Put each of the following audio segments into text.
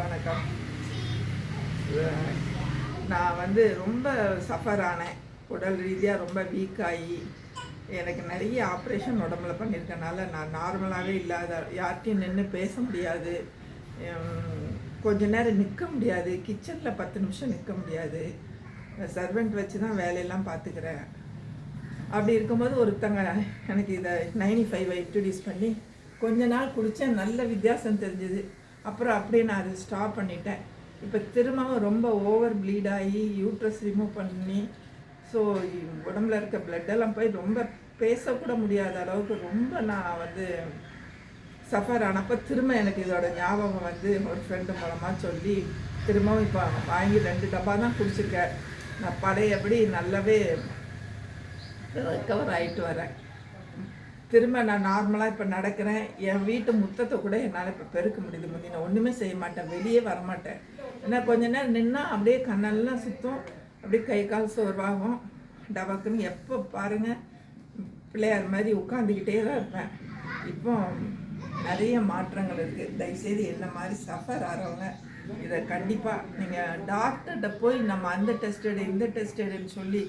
வணக்கம். நான் ரொம்ப சஃபர் ஆனேன். உடல் ரீதியாக ரொம்ப வீக் ஆகி எனக்கு நிறைய ஆப்ரேஷன் உடம்புல பண்ணியிருக்கனால நான் நார்மலாகவே இல்லாத, யார்கிட்டையும் நின்று பேச முடியாது, கொஞ்ச நேரம் நிற்க முடியாது, கிச்சனில் 10 நிமிஷம் நிற்க முடியாது, சர்வெண்ட் வச்சு தான் வேலையெல்லாம் பார்த்துக்கிறேன். அப்படி இருக்கும்போது ஒருத்தங்க எனக்கு இதை 95 இன்ட்ரடியூஸ் பண்ணி கொஞ்ச நாள் குடித்தேன். நல்ல வித்தியாசம் தெரிஞ்சுது. அப்புறம் அப்படியே நான் அதை ஸ்டாப் பண்ணிட்டேன். இப்போ திரும்பவும் ரொம்ப ஓவர் ப்ளீட் ஆகி யூட்ரஸ் ரிமூவ் பண்ணி, ஸோ உடம்புல இருக்க பிளட்டெல்லாம் போய் ரொம்ப பேசக்கூட முடியாத அளவுக்கு ரொம்ப நான் சஃபர் ஆனப்போ திரும்ப எனக்கு இதோட ஞாபகம் ஒரு ஃப்ரெண்டு மூலமாக சொல்லி திரும்பவும் இப்போ வாங்கி 2 டப்பா தான் குடிச்சிருக்கேன். நான் பழையபடி நல்லாவே ரெக்கவர் ஆகிட்டு வரேன். திரும்ப நான் நார்மலாக இப்போ நடக்கிறேன். என் வீட்டு முத்தத்தை கூட என்னால் இப்போ பெருக்க முடியுது. முந்தி நான் ஒன்றுமே செய்ய மாட்டேன், வெளியே வரமாட்டேன். ஏன்னா கொஞ்ச நேரம் நின்னால் அப்படியே கண்ணெல்லாம் சுற்றும், அப்படியே கை கால் சோர்வாகும். டபக்குன்னு எப்போ பாருங்கள் பிள்ளையார் மாதிரி உட்காந்துக்கிட்டே தான் இருப்பேன். இப்போ நிறைய மாற்றங்கள் இருக்குது. தயவுசெய்து என்ன மாதிரி சஃபர் ஆகிறவங்க இதை கண்டிப்பாக நீங்கள் டாக்டர்கிட்ட போய் நம்ம அந்த டெஸ்ட் எடு இந்த டெஸ்ட் எடுன்னு சொல்லி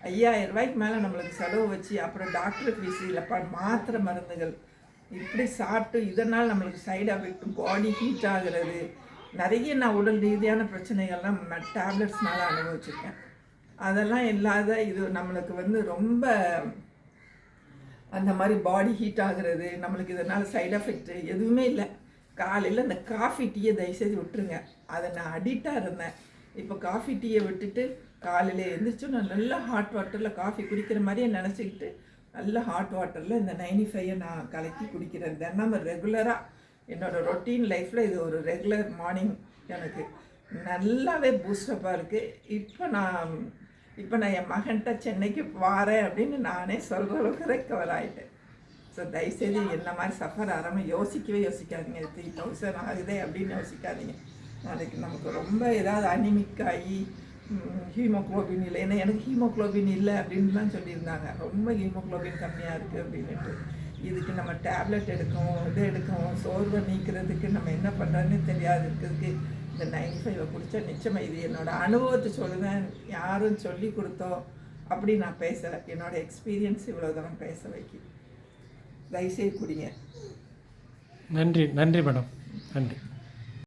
5000 ரூபாய்க்கு மேலே நம்மளுக்கு செலவு வச்சு அப்புறம் டாக்டர் ஃபீஸ் இல்லைப்பா மாத்திரை மருந்துகள் இப்படி சாப்பிட்டு இதனால் நம்மளுக்கு சைடு எஃபெக்ட், பாடி ஹீட் ஆகிறது, நிறைய நான் உடல் ரீதியான பிரச்சனைகள்லாம் நான் டேப்லெட்ஸ்னால அனுபவிச்சிருக்கேன். அதெல்லாம் இல்லாத இது நம்மளுக்கு ரொம்ப அந்த மாதிரி பாடி ஹீட் ஆகிறது, நம்மளுக்கு இதனால் சைடு எஃபெக்ட் எதுவுமே இல்லை. காலையில் இந்த காஃபி டீயை தயவுசெய்து விட்டுருங்க. அதை நான் அடிக்டாக இருந்தேன். இப்போ காஃபி டீயை விட்டுட்டு காலையில் எழுந்திரிச்சு நான் நல்லா ஹாட் வாட்டரில் காஃபி குடிக்கிற மாதிரியே நினச்சிக்கிட்டு நல்ல ஹாட் வாட்டரில் இந்த 95 நான் கலக்கி குடிக்கிறேன். தினமும் ரெகுலராக என்னோடய ரொட்டீன் லைஃப்பில் இது ஒரு ரெகுலர் மார்னிங் எனக்கு நல்லாவே பூஸ்டப்பாக இருக்குது. இப்போ நான் என் மகன்கிட்ட சென்னைக்கு வாரேன் அப்படின்னு நானே சொல்கிற அளவுக்கு ரெக்கவர் ஆகிட்டேன். ஸோ தயவுசெய்து என்ன மாதிரி சஃபர் ஆகாமல் யோசிக்காதீங்க. 3000 ஆகுதே அப்படின்னு யோசிக்காதீங்க. நாளைக்கு நமக்கு ரொம்ப ஏதாவது அனிமிக் ஆகி ஹீமோக்ளோபின் இல்லை, ஏன்னா எனக்கு ஹீமோக்ளோபின் இல்லை அப்படின்லாம் சொல்லியிருந்தாங்க. ரொம்ப ஹீமோக்ளோபின் கம்மியாக இருக்குது அப்படின்ட்டு. இதுக்கு நம்ம டேப்லெட் எடுக்கவும் சோர்வை நீக்கிறதுக்கு நம்ம என்ன பண்ணுறதுன்னு தெரியாது இருக்கிறதுக்கு இந்த 95 குடித்தா நிச்சயமாக இது என்னோடய அனுபவத்தை சொல்லுவேன். யாரும் சொல்லி கொடுத்தோ அப்படி நான் பேசலை. என்னோடய எக்ஸ்பீரியன்ஸ் இவ்வளோ தூரம் பேச வைக்கி. தயவுசெய்து குடிங்க. நன்றி மேடம், நன்றி.